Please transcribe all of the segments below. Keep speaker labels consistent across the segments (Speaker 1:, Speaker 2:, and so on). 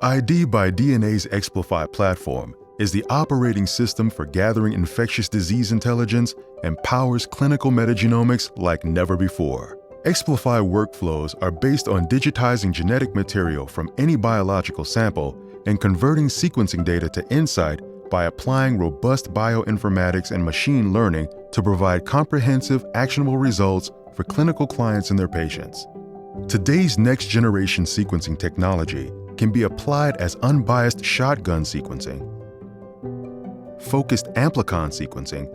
Speaker 1: ID by DNA's Explify platform is the operating system for gathering infectious disease intelligence and powers clinical metagenomics like never before. Explify workflows are based on digitizing genetic material from any biological sample and converting sequencing data to insight by applying robust bioinformatics and machine learning to provide comprehensive, actionable results for clinical clients and their patients. Today's next-generation sequencing technology can be applied as unbiased shotgun sequencing, focused amplicon sequencing,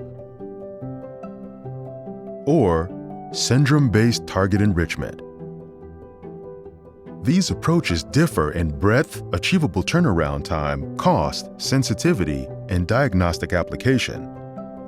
Speaker 1: or syndrome-based target enrichment. These approaches differ in breadth, achievable turnaround time, cost, sensitivity, and diagnostic application.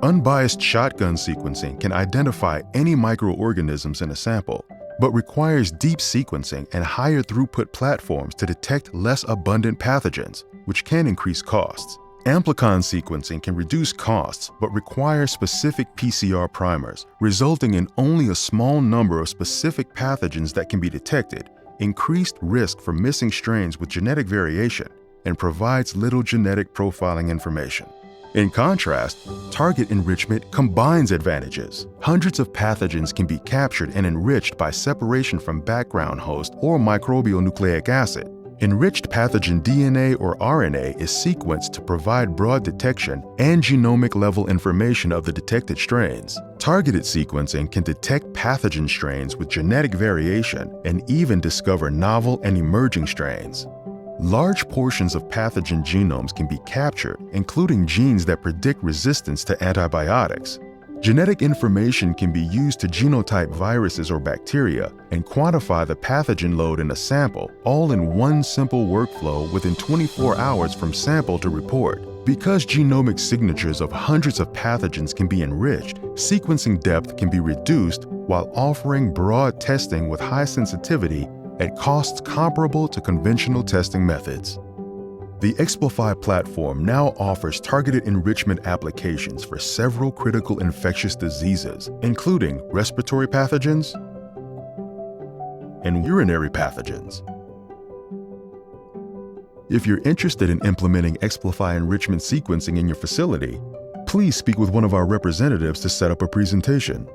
Speaker 1: Unbiased shotgun sequencing can identify any microorganisms in a sample, but requires deep sequencing and higher throughput platforms to detect less abundant pathogens, which can increase costs. Amplicon sequencing can reduce costs but require specific PCR primers, resulting in only a small number of specific pathogens that can be detected, increased risk for missing strains with genetic variation, and provides little genetic profiling information. In contrast, target enrichment combines advantages. Hundreds of pathogens can be captured and enriched by separation from background host or microbial nucleic acid. Enriched pathogen DNA or RNA is sequenced to provide broad detection and genomic-level information of the detected strains. Targeted sequencing can detect pathogen strains with genetic variation and even discover novel and emerging strains. Large portions of pathogen genomes can be captured, including genes that predict resistance to antibiotics. Genetic information can be used to genotype viruses or bacteria and quantify the pathogen load in a sample, all in one simple workflow within 24 hours from sample to report. Because genomic signatures of hundreds of pathogens can be enriched, sequencing depth can be reduced while offering broad testing with high sensitivity at costs comparable to conventional testing methods. The Explify platform now offers targeted enrichment applications for several critical infectious diseases, including respiratory pathogens and urinary pathogens. If you're interested in implementing Explify enrichment sequencing in your facility, please speak with one of our representatives to set up a presentation.